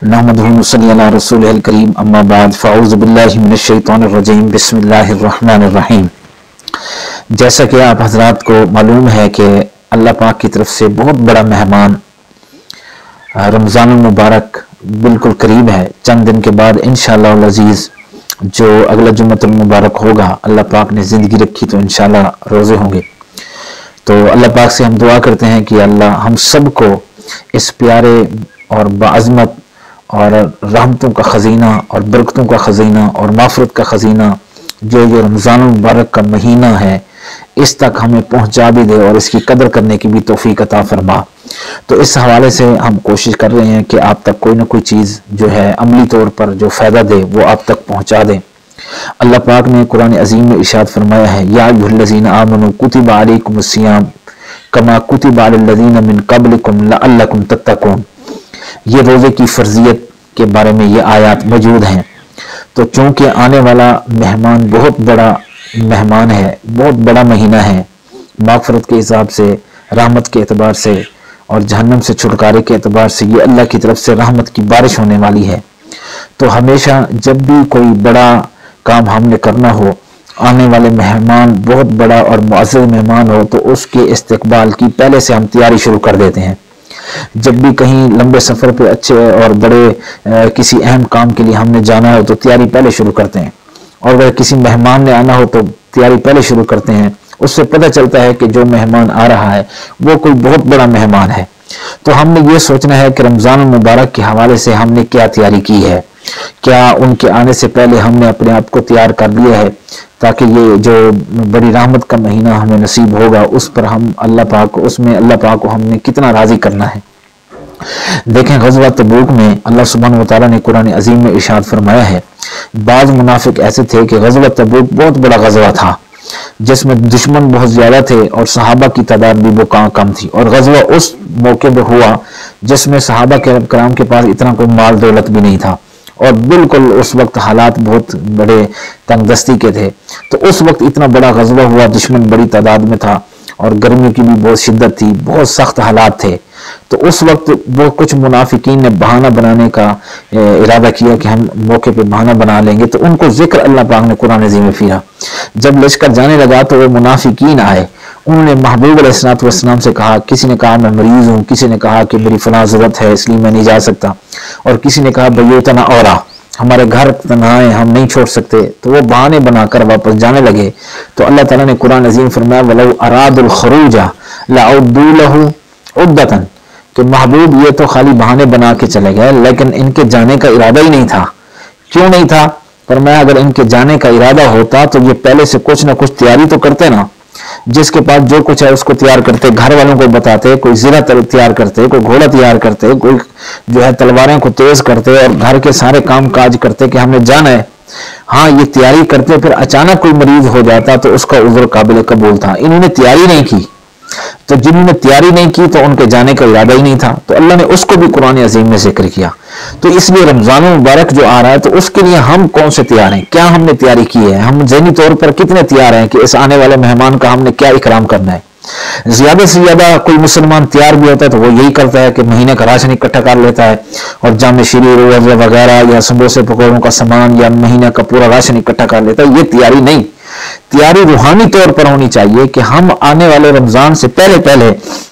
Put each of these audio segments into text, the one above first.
नहमदुहु व नसल्ली अला रसूलिहिल करीम अम्मा बाद फ़अऊज़ु बिल्लाहि मिनश शैतानिर रजीम बिस्मिल्लाहिर रहमानिर रहीम। जैसा कि आप हजरात को मालूम है कि अल्लाह पाक की तरफ से बहुत बड़ा मेहमान रमज़ानुल मुबारक बिल्कुल करीब है। चंद दिन के बाद इंशाअल्लाह अज़ीज़ जो अगला जुम्मतुल मुबारक होगा, अल्लाह पाक ने ज़िंदगी रखी तो इंशाअल्लाह रोज़े होंगे। तो अल्लाह पाक से हम दुआ करते हैं कि अल्लाह हम सबको इस प्यारे और बाअज़मत और रहमतों का ख़ज़ीना और बरकतों का ख़ज़ीना और माफ़रत का ख़ज़ीना जो रमज़ानुल मुबारक का महीना है इस तक हमें पहुँचा भी दे और इसकी कदर करने की भी तौफ़ीक़ अता फ़रमा। तो इस हवाले से हम कोशिश कर रहे हैं कि आप तक कोई ना कोई चीज़ जो है अमली तौर पर जो फ़ायदा दे वो आप तक पहुँचा दें। अल्लाह पाक ने कुरान अज़ीम में इरशाद फरमाया है, या अय्युहल्लज़ीना आमनू कुतिबा अलैकुमुस्सियाम कमा कुतिबा अलल्लज़ीना मिन क़ब्लिकुम लअल्लकुम तत्तक़ून। ये रोज़े की फ़र्ज़ियत के बारे में ये आयत मौजूद हैं। तो चूँकि आने वाला मेहमान बहुत बड़ा मेहमान है, बहुत बड़ा महीना है, माग़फ़रत के हिसाब से, रहमत के एतबार से और जहन्नम से छुटकारे के एतबार से ये अल्लाह की तरफ से रहमत की बारिश होने वाली है। तो हमेशा जब भी कोई बड़ा काम हमने करना हो, आने वाले मेहमान बहुत बड़ा और मुअज़्ज़ज़ मेहमान हो, तो उसके इस्तकबाल की पहले से हम तैयारी शुरू कर देते हैं। जब भी कहीं लंबे सफ़र पे अच्छे और बड़े किसी अहम काम के लिए हमने जाना हो तो तैयारी पहले शुरू करते हैं, और अगर किसी मेहमान ने आना हो तो तैयारी पहले शुरू करते हैं। उससे पता चलता है कि जो मेहमान आ रहा है वो कोई बहुत बड़ा मेहमान है। तो हमने ये सोचना है कि रमज़ान मुबारक के हवाले से हमने क्या तैयारी की है, क्या उनके आने से पहले हमने अपने आप को तैयार कर लिया है, ताकि ये जो बड़ी रहमत का महीना हमें नसीब होगा उस पर हम अल्लाह पाक को हमने कितना राज़ी करना है। देखें, ग़ज़वा तबूक में अल्लाह सुब्हानहू व तआला ने कुरान अज़ीम में इरशाद फरमाया है, बाज़ मुनाफिक ऐसे थे कि ग़ज़वा तबूक बहुत बड़ा ग़ज़वा था जिसमें दुश्मन बहुत ज़्यादा थे और सहाबा की तादाद भी वो कम थी, और ग़ज़वा उस मौके पर हुआ जिसमें सहाबा किराम के पास इतना कोई माल दौलत भी नहीं था और बिल्कुल उस वक्त हालात बहुत बड़े तंगदस्ती के थे। तो उस वक्त इतना बड़ा ग़ज़वा हुआ, दुश्मन बड़ी तादाद में था और गर्मी की भी बहुत शिद्दत थी, बहुत सख्त हालात थे। तो उस वक्त वो कुछ मुनाफिकीन ने बहाना बनाने का इरादा किया कि हम मौके पे बहाना बना लेंगे, तो उनको जिक्र अल्लाह पाक ने कुरान अज़ीम में फिरा। जब लश्कर जाने लगा तो वो मुनाफिकीन आए, उन्होंने महबूब अलैहिस्सलाम से कहा, किसी ने कहा मैं मरीज़ हूँ, किसी ने कहा कि मेरी फलां ज़रूरत है इसलिए मैं नहीं जा सकता, और किसी ने कहा बयूतना औरा, हमारे घर तन्हाए हम नहीं छोड़ सकते। तो वो बहाने बनाकर वापस जाने लगे। तो अल्लाह ताला ने कुरान अज़ीम फरमाया, वलौ अरादुल खरूजा लअद्दू लहू उद्दतन, कि महबूब ये तो खाली बहाने बना के चले गए लेकिन इनके जाने का इरादा ही नहीं था। क्यों नहीं था? फरमाया अगर इनके जाने का इरादा होता तो ये पहले से कुछ ना कुछ तैयारी तो करते ना, जिसके पास जो कुछ है उसको तैयार करते, घर वालों को बताते, कोई ज़रा तैयार करते, कोई घोड़ा तैयार करते, कोई जो है तलवारें को तेज करते और घर के सारे काम काज करते कि हमें जाना है। हाँ, ये तैयारी करते, फिर अचानक कोई मरीज हो जाता तो उसका उज़्र काबिल कबूल था। इन्होंने तैयारी नहीं की, तो जिन्होंने तैयारी नहीं की तो उनके जाने का इरादा ही नहीं था, तो अल्लाह ने उसको भी कुरान अज़ीम में जिक्र किया। तो इसलिए रमज़ान मुबारक जो आ रहा है तो उसके लिए हम कौन से तैयार हैं, क्या हमने तैयारी की है, हम ज़हनी तौर पर कितने तैयार हैं कि इस आने वाले मेहमान का हमने क्या इकराम करना है। ज़्यादा से ज़्यादा कोई मुसलमान तैयार भी होता है तो वो यही करता है कि महीने का राशन इकट्ठा कर लेता है और जामे शीरी रोज़े वगैरह या समोसे पकौड़ों का सामान या महीने का पूरा राशन इकट्ठा कर लेता है। ये तैयारी नहीं, तैयारी रूहानी तौर पर होनी चाहिए कि हम आने वाले रमज़ान से पहले पहले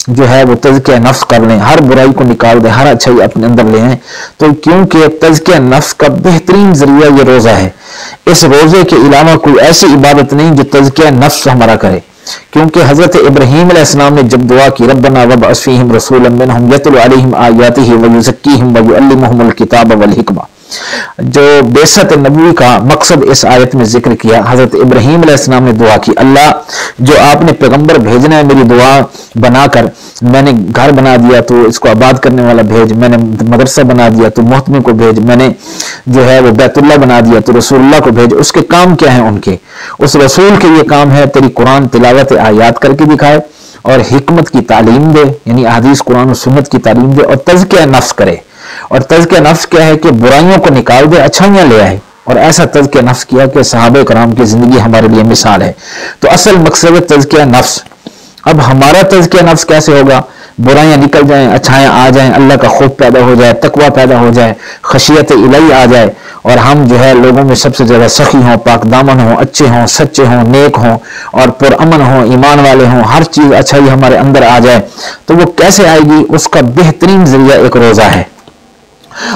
जो है वो तज़किया नफ्स कर लें, हर बुराई को निकाल दें, हर अच्छाई अपने अंदर ले आएं। तो क्योंकि तज़किया नफ्स का बेहतरीन ज़रिया ये रोज़ा है। इस रोज़े के अलावा कोई ऐसी इबादत नहीं जो तज़किया नफ्स हमारा करे, क्योंकि हज़रत इब्राहीम अलैहिस्सलाम ने जब दुआ की, रब्बना वबअस फ़ीहिम रसूलन मिनहुम यतलू अलैहिम आयातिही व युज़क्कीहिम व युअल्लिमुहुमुल किताब वल हिकमा, जो बेसत नबवी का मकसद इस आयत में जिक्र किया। हज़रत इब्राहीम अलैहिस्सलाम ने दुआ की, अल्लाह जो आपने पैगंबर भेजना है मेरी दुआ बनाकर, मैंने घर बना दिया तो इसको आबाद करने वाला भेज, मैंने मदरसा बना दिया तो मोहतमी को भेज, मैंने जो है वो बैतुल्लाह बना दिया तो रसूलुल्लाह को भेज। उसके काम क्या है उनके? उस रसूल के ये काम है तेरी कुरान तिलावत आयात करके दिखाए और हिकमत की तालीम दे, यानी हदीस कुरान और सुन्नत की तालीम दे, और तज़किया नफ्स करे। और तज़किया नफ्स क्या है कि बुराइयों को निकाल दे, अच्छाइयाँ ले आए। और ऐसा तज़किया नफ्स किया कि सहाबा कराम की जिंदगी हमारे लिए मिसाल है। तो असल मकसद है तज़किया नफ्स। अब हमारा तज़किया नफ्स कैसे होगा? बुराइयां निकल जाएं, अच्छाइयां आ जाएं, अल्लाह का खौफ पैदा हो जाए, तकवा पैदा हो जाए, खशियत इलाही आ जाए और हम जो है लोगों में सबसे ज़्यादा सखी हों, पाक दामन हों, अच्छे हों, सच्चे हों, नेक हों और पुरअमन हों, ईमान वाले हों, हर चीज़ अच्छाई हमारे अंदर आ जाए। तो वो कैसे आएगी? उसका बेहतरीन ज़रिया एक रोज़ा है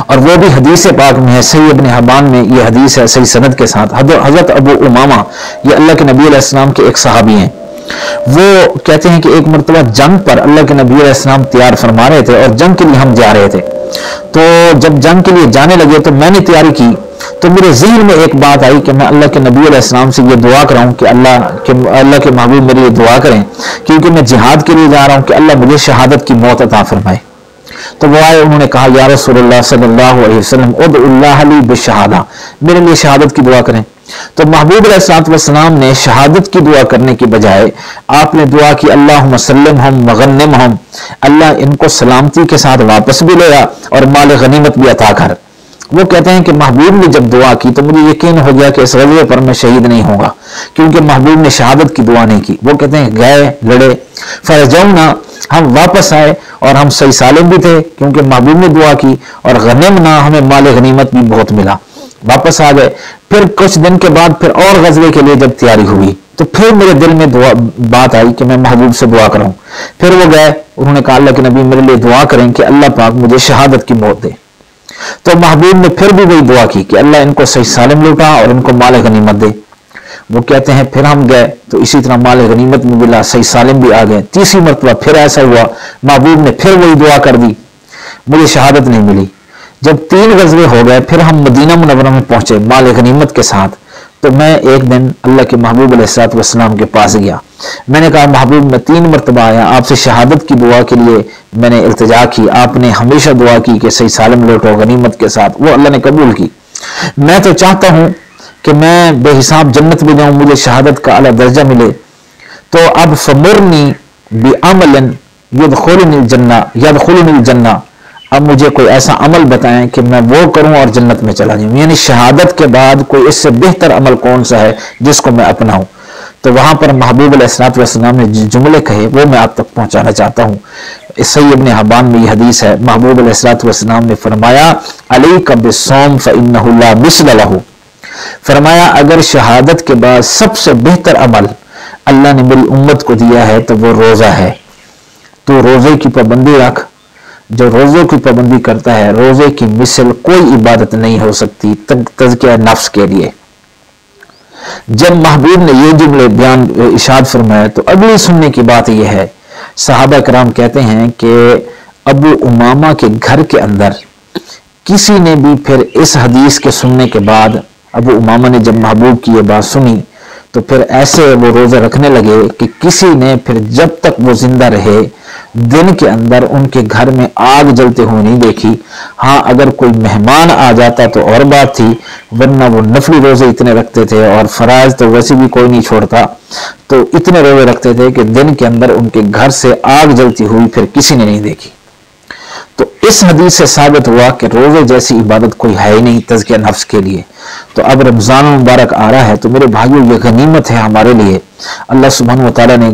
और वो भी हदीस पाक में है, सही इब्न हिब्बान में ये हदीस है सही सनद के साथ। हज़रत अबू उमामा, ये अल्लाह के नबी अलैहि सलाम के एक सहाबी हैं, वो कहते हैं कि एक मरतबा जंग पर अल्लाह के नबी अलैहि सलाम तैयार फरमा रहे थे और जंग के लिए हम जा रहे थे। तो जब जंग के लिए जाने लगे तो मैंने तैयारी की, तो मेरे ज़हन में एक बात आई कि मैं अल्लाह के नबी अलैहि सलाम से ये दुआ कराऊं कि अल्लाह के महबूब मेरी ये दुआ करें, क्योंकि मैं जिहाद के लिए जा रहा हूं, कि अल्लाह मुझे शहादत की मौत अता फरमाए। तो वो आए, उन्होंने कहा या रसूलुल्लाह सल्लल्लाहु अलैहि वसल्लम उद्उल्लाह ली बिशहादा, मेरे लिए शहादत की दुआ करें। तो महबूब अलैहिस्सलाम ने शहादत की दुआ करने की बजाय आपने दुआ की अल्लाहुम्मा सल्लिमहुम वगन्निमहुम, अल्लाह इनको सलामती के साथ वापस भी ले आ और माल गनीमत भी अता कर। वो कहते हैं कि महबूब ने जब दुआ की तो मुझे यकीन हो गया कि इस ग़ज़वे पर मैं शहीद नहीं होगा, क्योंकि महबूब ने शहादत की दुआ नहीं की। वो कहते हैं गए, लड़े, फरजौना, हम वापस आए और हम सही सालिम भी थे क्योंकि महबूब ने दुआ की, और गनीमना, हमें माल गनीमत भी बहुत मिला। वापस आ गए। फिर कुछ दिन के बाद फिर और ग़ज़वे के लिए जब तैयारी हुई तो फिर मेरे दिल में बात आई कि मैं महबूब से दुआ कराऊं। फिर वो गए, उन्होंने कहा अल्लाह के नबी मेरे लिए दुआ करें कि अल्लाह पाक मुझे शहादत की मौत दे। तो महबूब ने फिर भी वही दुआ की कि अल्लाह इनको सही सालिम लौटा और इनको माल गनीमत दे। वो कहते हैं फिर हम गए तो इसी तरह माल गनीमत भी मिला, सही सालिम भी आ गए। तीसरी मरतबा फिर ऐसा हुआ, महबूब ने फिर वही दुआ कर दी, मुझे शहादत नहीं मिली। जब 3 ग़ज़वे हो गए फिर हम मदीना मुनव्वरा में पहुंचे माल गनीमत के साथ। तो मैं एक दिन अल्लाह के महबूब अलैहिस्सलाम के पास गया, मैंने कहा महबूब मैं 3 मरतबा आया, आपसे शहादत की दुआ के लिए मैंने इल्तिजा की, आपने हमेशा दुआ की कि सही सालिम लौटो गनीमत के साथ, वो अल्लाह ने कबूल की। मैं तो चाहता हूं कि मैं बेहिसाब जन्नत में जाऊं, मुझे शहादत का आला दर्जा मिले। तो अब फमुरनी बिअमलिन यदखुलुनिल जन्ना, अब मुझे कोई ऐसा अमल बताएं कि मैं वो करूं और जन्नत में चला जाऊं, यानी शहादत के बाद कोई इससे बेहतर अमल कौन सा है जिसको मैं अपनाऊं। तो वहां पर महबूब अलैहिस्सलाम ने जो जुमले कहे वो मैं आप तक पहुंचाना चाहता हूं। सही इब्न हिब्बान में ये हदीस है, महबूब अलैहिस्सलाम ने फरमाया अलैका बिस्सौम फइन्नहु ला मिस्ल लहू, फरमाया अगर शहादत के बाद सबसे बेहतर अमल अल्लाह ने मेरी उम्मत को दिया है तो वो रोजा है। तो रोजे की पाबंदी रख, जो रोजे की पाबंदी करता है रोजे की मिसल कोई इबादत नहीं हो सकती तज़किया नफ्स के लिए। जब महबूब ने ये जुमले बयान इरशाद फरमाया तो अगली सुनने की बात यह है, सहाबा कराम कहते हैं कि अबू उमामा के घर के अंदर किसी ने भी फिर इस हदीस के सुनने के बाद, अबू उमामा ने जब महबूब की ये बात सुनी तो फिर ऐसे वो रोजे रखने लगे कि किसी ने फिर जब तक वो जिंदा रहे दिन के अंदर उनके घर में आग जलते हुए नहीं देखी। हाँ, अगर कोई मेहमान आ जाता तो और बात थी, वरना वो नफली रोजे इतने रखते थे और फराज तो वैसे भी कोई नहीं छोड़ता, तो इतने रोजे रखते थे कि दिन के अंदर उनके घर से आग जलती हुई फिर किसी ने नहीं देखी। तो इस हदीस से साबित हुआ कि रोजे जैसी इबादत कोई है ही नहीं तज़किया नफ्स के लिए। तो अब रमजान मुबारक आ रहा है तो मेरे भाइयों ये गनीमत है हमारे लिए। अल्लाह सुब्हानहू व तआला ने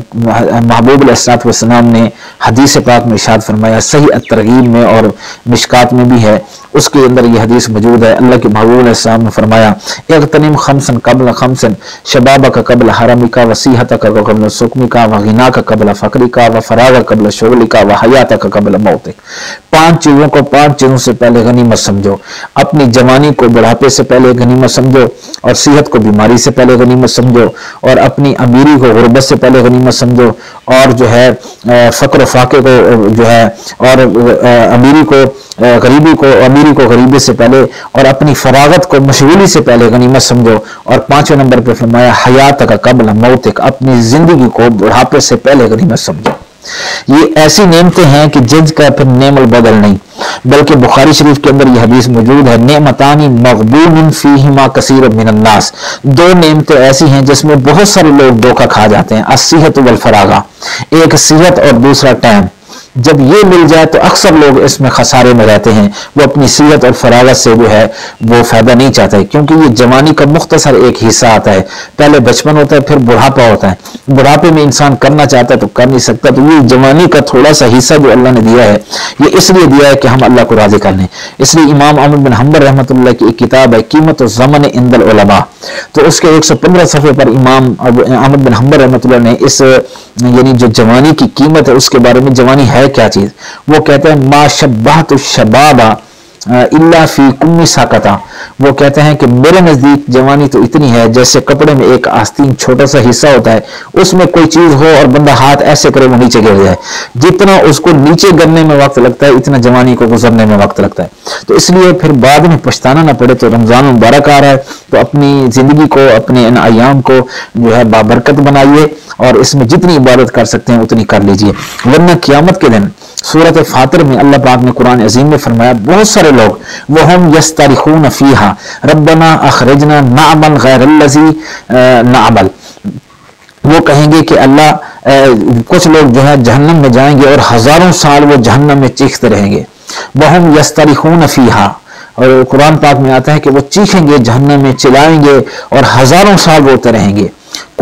महबूब अलैहिस्सलाम ने हदीस पाक में इरशाद फरमाया, सही अत-तरगीब में और मिशकात में भी है, उसके अंदर ये हदीस मौजूद है। अल्लाह के महबूब अलैहिस्सलाम ने फरमाया इग़तनिम खम्सन क़ब्ल खम्सिन शबाबक क़ब्ल हरमिका व सीहतक क़ब्ल सुक़मिका व ग़िनाक क़ब्ल फ़क़रिका व फ़राग़क क़ब्ल शुग़लिका व हयातक क़ब्ल मौतिक। 5 चीज़ों को 5 चीज़ों से पहले गनीमत समझो, अपनी जवानी को बुढ़ापे से पहले गनीमत समझो, और सेहत को बीमारी से पहले गनीमत समझो, और अपनी अमीरी को गुर्बत से पहले गनीमत समझो, और जो है फ़क्र फाके को जो है, और अमीरी को गरीबी को, अमीरी को गरीबी से पहले, और अपनी फरागत को मशगूली से पहले गनीमत समझो। और 5वें नंबर पर फरमाया हयात का कब्ल मौतिक, अपनी जिंदगी को बुढ़ापे से पहले गनीमत समझो। ये ऐसी नेमतें हैं कि जिज का फिर नेमल बदल नहीं, बल्कि बुखारी शरीफ के अंदर यह हदीस मौजूद है, नेमतानी मग़बूनुन फीहिमा कसीर मिनन नास। 2 नेमतें ऐसी हैं जिसमें बहुत सारे लोग धोखा खा जाते हैं, अस्सिहत वल फरागा, एक सेहत और दूसरा टाइम। جب یہ مل جائے تو اکثر لوگ اس میں خسارے میں رہتے ہیں، وہ اپنی صحت اور فراغت سے جو ہے وہ فائدہ نہیں چاہتے، کیونکہ یہ جوانی کا مختصر ایک حصہ آتا ہے، پہلے بچپن ہوتا ہے پھر بڑھاپا ہوتا ہے، بڑھاپے میں انسان کرنا چاہتا ہے تو کر نہیں سکتا، تو یہ جوانی کا تھوڑا سا حصہ جو اللہ نے دیا ہے یہ اس لیے دیا ہے کہ ہم اللہ کو راضی کر لیں۔ اس لیے امام احمد بن حنبل رحمۃ اللہ کی ایک کتاب ہے قیمت الزمن عند العلماء، تو اس کے 115 صفحے پر امام احمد بن حنبل رحمۃ اللہ نے اس یعنی جو جوانی کی قیمت ہے اس کے بارے میں، جوانی ہے کیا چیز، وہ کہتے ہیں ما شبہت الشباب الا فی کم ساکتا، وہ کہتے ہیں کہ میرے نزدیک جوانی تو اتنی ہے جیسے کپڑے میں ایک آستین چھوٹا سا حصہ ہوتا ہے، اس میں کوئی چیز ہو اور بندہ ہاتھ ایسے کرے وہ نیچے گر جائے، جتنا اس کو نیچے گرنے میں وقت لگتا ہے اتنا جوانی کو گزرنے میں وقت لگتا ہے۔ تو اس لیے پھر بعد میں پچھتانا نہ پڑے، تو رمضان مبارک آ رہا ہے تو اپنی زندگی کو، اپنے ان ایام کو جو ہے بابرکت بنائیے اور اس میں جتنی عبادت کر سکتے ہیں اتنی کر لیجئے، ورنہ قیامت کے دن سورۃ فاطر میں اللہ پاک نے قرآن عظیم میں فرمایا بہت سارے لوگ وَهُمْ يَسْتَرِخُونَ فِيهَا رَبَّنَا أَخْرِجْنَا نَعْمَلْ غَيْرَ الَّذِي نَعْمَلْ، وہ کہیں گے کہ اللہ کچھ لوگ جو ہے جہنم میں جائیں گے اور ہزاروں سال وہ جہنم میں چیختے رہیں گے، وَهُمْ يَسْتَرِخُونَ فِيهَا، اور قرآن پاک میں آتا ہے کہ وہ چیخیں گے جہنم میں، چلائیں گے اور ہزاروں سال روتے رہیں گے،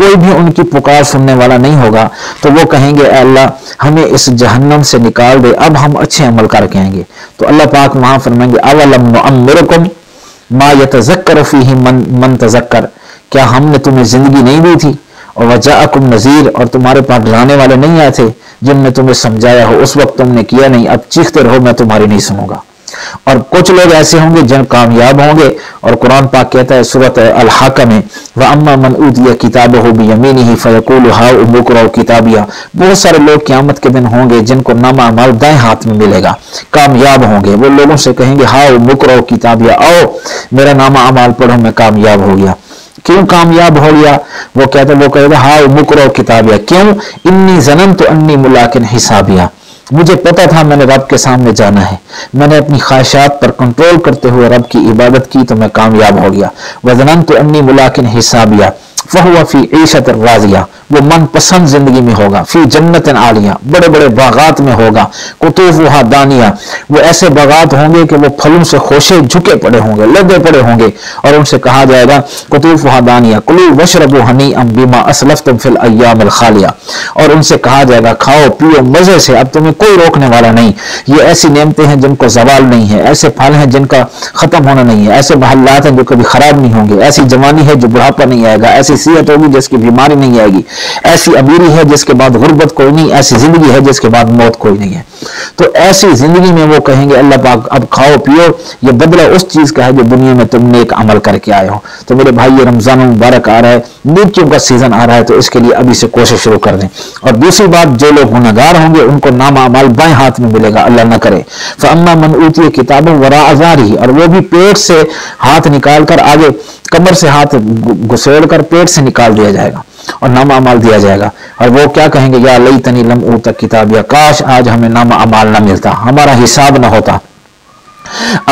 کوئی بھی ان کی پکار سننے والا نہیں ہوگا، تو وہ کہیں گے اے اللہ ہمیں اس جہنم سے نکال دے، اب ہم اچھے عمل کر کے آئیں گے، تو اللہ پاک وہاں فرمائیں گے اولم نعمرکم ما یتذکر فیہ من تذکر، کیا ہم نے تمہیں زندگی نہیں دی تھی، اور وجاءکم نذیر، اور تمہارے پاس ڈرانے والے نہیں آئے تھے جن نے تمہیں سمجھایا ہو، اس وقت تم نے کیا نہیں، اب چیختے رہو میں تمہاری نہیں سنوں گا۔ اور کچھ لوگ ایسے ہوں گے جن کامیاب ہوں گے، اور قرآن پاک کہتا ہے سورۃ الحاقہ میں وَأَمَّا مَنْ أُوتِيَ كِتَابَهُ بِيَمِينِهِ فَيَقُولُ هَاؤُمُ اقْرَءُوا كِتَابِيَهْ، بہت سارے لوگ قیامت کے دن ہوں گے جن کو نامہ اعمال دائیں ہاتھ میں ملے گا، کامیاب ہوں گے، وہ لوگوں سے کہیں گے هَاؤمُ اقْرَءُوا كِتَابِيَهْ، آؤ میرا نامہ اعمال پڑھو میں کامیاب ہو گیا۔ کیوں کامیاب ہو گیا؟ وہ کہے گا هَاؤمُ اقْرَءُوا كِتَابِيَهْ، کیوں انی ظننت انی ملاق حسابیہ، مجھے پتا تھا میں نے رب کے سامنے جانا ہے، میں نے اپنی خواہشات پر کنٹرول کرتے ہوئے رب کی عبادت کی تو میں کامیاب ہو گیا۔ وَظَنَنْتُ أَنِّي مُلَاقٍ حِسَابِيَهْ فَهُوَ فِي عِيشَةٍ رَاضِيَةٍ، وہ من پسند زندگی میں ہوگا، فی جنت عالیہ، بڑے بڑے باغات میں ہوگا، قطوفها دانیہ، وہ ایسے باغات ہوں گے کہ وہ پھلوں سے خوشے جھکے پڑے ہوں گے، لدے پڑے ہوں گے، اور ان سے کہا جائے گا قطوفها دانیہ کلوا واشربوا ہنیئا بما اسلفتم فی الایام الخالیہ، اور ان سے کہا جائے گا کھاؤ پیو مزے سے، اب تمہیں کوئی روکنے والا نہیں، یہ ایسی نعمتیں ہیں جن کو زوال نہیں ہے، ایسے پھل ہیں جن کا ختم ہونا نہیں ہے، ایسے محلات ہیں جو کبھی خراب نہیں ہوں گے، ایسی جوانی ہے جو بڑھاپا نہیں آئے گا، ایسی صحت ہوگی جس کی بیماری نہیں آئے گی، ایسی امیری ہے جس کے بعد غربت کوئی نہیں، ایسی زندگی ہے جس کے بعد موت کوئی نہیں ہے۔ تو ایسی زندگی میں وہ کہیں گے اللہ پاک اب کھاؤ پیو، یہ بدلہ اس چیز کا ہے جو دنیا میں تم نیک عمل کر کے آئے ہو۔ تو میرے بھائی یہ رمضان مبارک آ رہا ہے، نیکیوں کا سیزن آ رہا ہے، تو اس کے لیے ابھی سے کوشش شروع کر دیں۔ اور دوسری بات، جو لوگ گنہگار ہوں گے ان کو نامہ اعمال بائیں ہاتھ میں ملے گا، اللہ نہ کرے۔ فَأَمَّا مَنْ أُوتِيَ كِتَابًا وَرَاءَ ظَهْرِهِ، اور وہ بھی پیٹ سے ہاتھ نکال کر، آگے کمر سے ہاتھ گھسیڑ کر پیٹ سے نکال دیا جائے گا اور نامہ اعمال دیا جائے گا، اور وہ کیا کہیں گے یا لیتنی لم اوت کتابیہ، کاش آج ہمیں نامہ اعمال نہ ملتا، ہمارا حساب نہ ہوتا،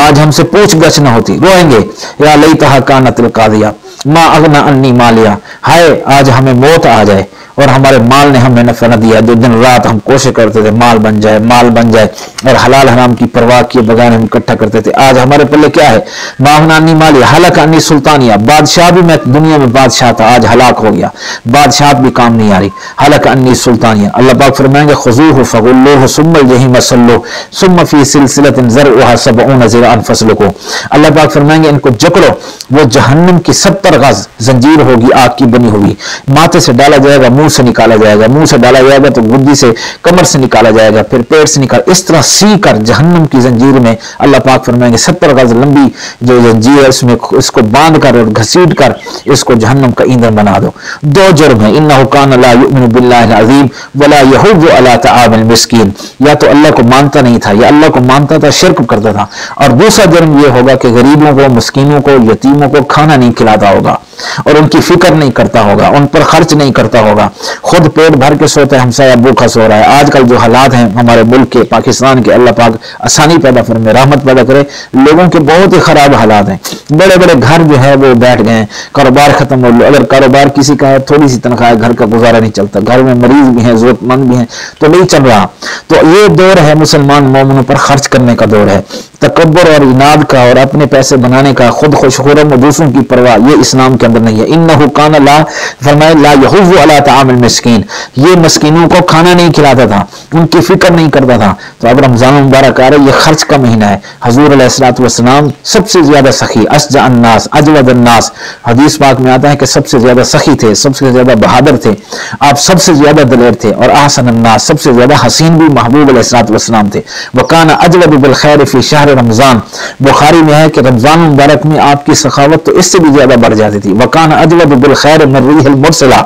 آج ہم سے پوچھ گچھ نہ ہوتی، روئیں گے یا لیتہا کانت القاضیہ ما اغنی عنی مالیہ، ہائے آج ہمیں موت آ جائے اور ہمارے مال نے ہمیں نفع نہ دیا، جو دن رات ہم کوشش کرتے تھے مال بن جائے مال بن جائے، اور حلال حرام کی پرواہ کیے بغیر ہم اکٹھا کرتے تھے، آج ہمارے پلے کیا ہے، ما اغنی عنی مالیہ ہلک عنی سلطانیہ، بادشاہ بھی میں دنیا میں بادشاہ تھا آج ہلاک ہو گیا، بادشاہت بھی کام نہیں آ رہی، ہلک عنی سلطانیہ۔ اللہ پاک فرمائیں گے خذوہ فغلوہ ثم الجحیم صلوہ ثم فی سلسلۃ ذرعها 70 ذراعا فاسلکوہ، اللہ پاک فرمائیں گے ان کو جکڑو، وہ جہنم کی 70 غز زنجیر ہوگی آگ کی بنی ہوئی، ماتھے سے ڈالا جائے گا، منہ سے نکالا جائے گا، منہ سے ڈالا جائے گا تو گدی سے کمر سے نکالا جائے گا، پھر پیٹ سے نکال، اس طرح سی کر جہنم کی زنجیر میں اللہ پاک فرمائیں گے 70 غز لمبی جو زنجیر ہے اس میں اس کو باندھ کر اور گھسیٹ کر اس کو جہنم کا ایندھن بنا دو۔ دو جرم ہے، انہ کان لا یؤمن باللہ العظیم ولا یحض علی طعام المسکین، یا تو اللہ کو مانتا نہیں تھا یا اللہ کو مانتا تھا شرک کرتا تھا، اور دوسرا جرم یہ ہوگا کہ غریبوں کو مسکینوں کو یتیموں کو کھانا نہیں کھلاتا होगा और उनकी फिक्र नहीं करता होगा, उन पर खर्च नहीं करता होगा, खुद पेट भर के सोता है, हमसाया भूखा सो रहा है। आजकल जो हालात हैं हमारे मुल्क के, पाकिस्तान के, अल्लाह पाक आसानी पैदा फरमाए, रहमत पैदा करे। लोगों के बहुत ही खराब हालात हैं, बड़े बड़े घर जो है वो बैठ गए, कारोबार खत्म हो। अगर कारोबार किसी का है, थोड़ी सी तनख्वाह है, घर का गुजारा नहीं चलता, घर में मरीज भी हैं, जरूरतमंद भी हैं, तो नहीं चल रहा। तो ये दौर है मुसलमान मोमिनों पर खर्च करने का दौर है, तकब्बर और इनाद का और अपने पैसे बनाने का, खुद खुशखुरम और दूसरों की परवाह, ये इस्लाम के अंदर नहीं है। इन्नहु कान ला फरमाए ला यहुज़्ज़ु अला ताअमिल मिस्कीन, ये मस्कीनों को खाना नहीं खिलाता था, उनकी फिक्र नहीं करता था। तो अब रमजान मुबारक आ रहा है, ये खर्च का महीना है। हुज़ूर अलैहिस्सलातु वस्सलाम सबसे ज्यादा सखी, अशजा अन्नास अजवद अन्नास, हदीस पाक में आता है कि सबसे ज्यादा सखी थे, सबसे ज्यादा बहादुर थे, आप सबसे ज्यादा दलेर थे, और ahsan अन्नास, सबसे ज्यादा हसीन भी महबूब अलैहिस्सलातु वस्सलाम थे। वकाना अजवद बिल खैर फी शहर रमजान, बुखारी में है कि रमजान मुबारक में आपकी सखावत तो इससे भी ज्यादा बढ़ जाती थी। वकाना अजवद बिल खैर मिन रिहिल मुरसला,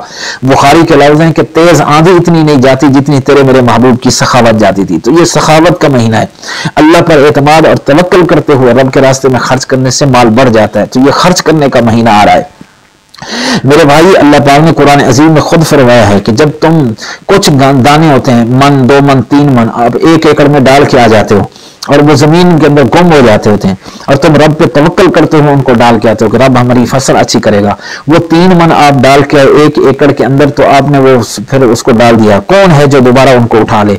बुखारी के लफ्ज़ हैं कि तेज आंधी इतनी नहीं जाती जितनी तेरे मेरे महबूब की सखावत जाती थी। तो ये सखावत का महीना है, अल्लाह पर एतमाद और तवक्कुल करते हुए रब के रास्ते में खर्च करने से माल बढ़ जाता है। तो ये खर्च करने का महीना आ रहा है मेरे भाई। अल्लाह पाक ने कुरान अजीम में खुद फरमाया है कि जब तुम कुछ दाने होते हैं, मन, 2 मन, 3 मन, आप 1 एकड़ में डाल के आ जाते हो और वो जमीन के अंदर गुम हो जाते होते हैं, और तुम रब पे तवक्कुल करते हो, उनको डाल के आते हो कि रब हमारी फसल अच्छी करेगा। वो 3 मन आप डाल के 1 एकड़ के अंदर, तो आपने वो फिर उसको डाल दिया, कौन है जो दोबारा उनको उठा ले?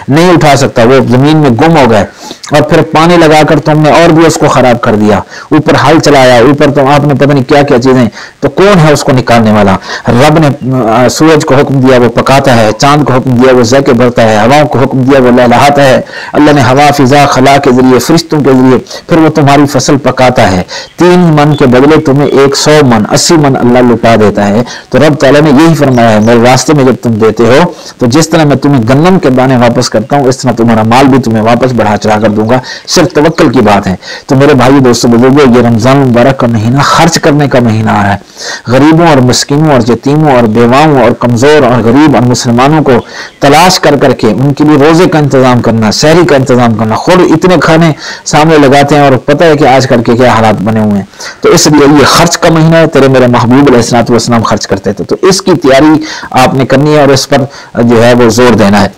नहीं उठा सकता, वो जमीन में गुम हो गए। और फिर पानी लगाकर तुमने और भी उसको खराब कर दिया, ऊपर हल चलाया, ऊपर तो आपने पता नहीं क्या क्या चीजें, तो कौन है उसको निकालने वाला? रब ने सूरज को हुक्म दिया, वो पकाता है, चांद को हुक्म दिया, वो ज़के भरता है, हवाओं को हुक्म दिया, वो लहलहाता है। अल्लाह ने हवा, फिजा, खला के जरिए, फरिश्तों के जरिए फिर वो तुम्हारी फसल पकाता है। 3 मन के बदले तुम्हें 100 मन, 80 मन अल्लाह लुटा देता है। तो रब तआला ने यही फरमाया है, मेरे रास्ते में जब तुम देते हो, तो जिस तरह मैं तुम्हें गन्नम के दाने वापस करता हूँ, इस तरह तुम्हारा माल भी तुम्हें वापस बढ़ा चढ़ा कर दूंगा। सिर्फ तवक्कुल की बात है। तो मेरे भाई, दोस्तों, बुजुर्गों, ये रमजान मुबारक का महीना खर्च करने का महीना आ रहा है। गरीबों और मिस्किनों और यतीमों और बेवाओं और कमजोर और गरीब और मुसलमानों को तलाश कर करके उनके लिए रोजे का इंतजाम करना, सहरी का इंतजाम करना। खुद इतने खाने सामने लगाते हैं और पता है कि आजकल के क्या हालात बने हुए हैं। तो इसलिए ये खर्च का महीना है, तेरे मेरे महबूब अलैहिस्सलातु वस्सलाम खर्च करते थे। तो इसकी तैयारी आपने करनी है और इस पर जो है वो जोर देना है।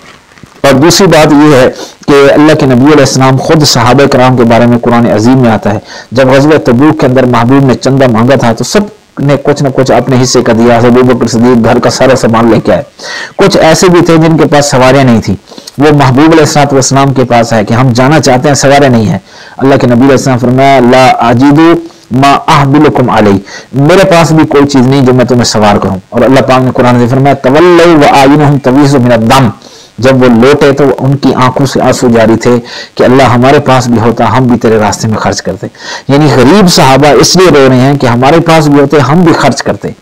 और दूसरी बात यह है कि अल्लाह के नबी अलैहिस्सलाम खुद सहाबा कराम के बारे में कुरान अजीम में आता है, जब ग़ज़वा तबूक के अंदर महबूब ने चंदा मांगा था तो सब ने कुछ न कुछ अपने हिस्से का दिया। अबू बकर सिद्दीक घर का सारा सामान लेके आए। कुछ ऐसे भी थे जिनके पास सवारियां नहीं थी, वो महबूब अलैहिस्सलातु वस्सलाम के पास है कि हम जाना चाहते हैं, सवारियां नहीं है। अल्लाह के नबी अलैहिस्सलाम फरमाया, ला अजीदु मा अहबिलुकुम अलैहि, मेरे पास भी कोई चीज नहीं जो मैं तुम्हें सवार करूं। और अल्लाह पाक ने कुरान में फरमाया, तवल्लौ व आयुनुहुम तवीज़ु मिनद दम, जब वो लौटे तो उनकी आंखों से आंसू जारी थे कि अल्लाह हमारे पास भी होता, हम भी तेरे रास्ते में खर्च करते। यानी गरीब सहाबा इसलिए रो रहे हैं कि हमारे पास भी होते, हम भी खर्च करते।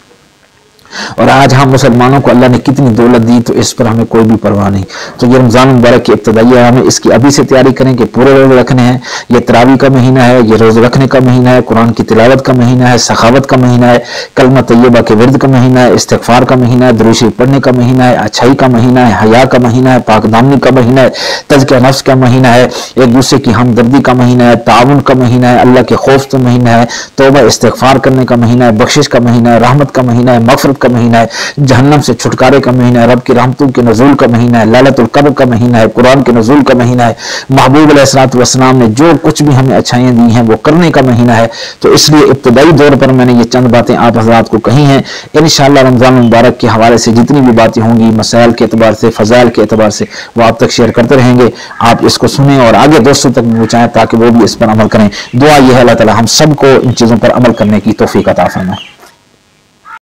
और आज हम मुसलमानों को अल्लाह ने कितनी दौलत दी, तो इस पर हमें कोई भी परवाह नहीं। तो ये रमजान मुबारक की इब्तिदाई है, हमें इसकी अभी से तैयारी करें कि पूरे रोजे रखने हैं। ये तरावी का महीना है, ये रोजे रखने का महीना है, कुरान की तिलावत का महीना है, सखावत का महीना है, कलमा तैयबा के विर्द का महीना है, इस्तिग़फ़ार का महीना है, दुरूद शरीफ पढ़ने का महीना है, अच्छाई का महीना है, हया का महीना है, पाकदामनी का महीना है, तज़किया नफ्स का महीना है, एक दूसरे की हमदर्दी का महीना है, ताउन का महीना है, अल्लाह के खौफ का महीना है, तौबा इस्तिग़फ़ार करने का महीना है, बख्शिश का महीना है, रहमत का महीना है, मग़फ़िरत का महीना है, जहन्नम से छुटकारे का महीना है, रब की रहमतों के नज़ूल का महीना है, लैलतुल क़द्र का महीना है, कुरान के नज़ूल का महीना है, महबूब अलैहिस्सलातु वस्सलाम ने जो कुछ भी हमें अच्छाइयाँ दी हैं वो करने का महीना है। तो इसलिए इब्तिदाई दौर पर मैंने ये चंद बातें आप हज़रात को कही हैं। इंशाअल्लाह रमज़ान मुबारक के हवाले से जितनी भी बातें होंगी, मसाइल के एतबार से, फ़ज़ाइल के एतबार से, वो आप तक शेयर करते रहेंगे। आप इसको सुनें और आगे दोस्तों तक पहुँचाएं ताकि वो भी इस पर अमल करें। दुआ यह है अल्लाह ताला हम सबको इन चीज़ों पर अमल करने की तौफीक अता फरमाए।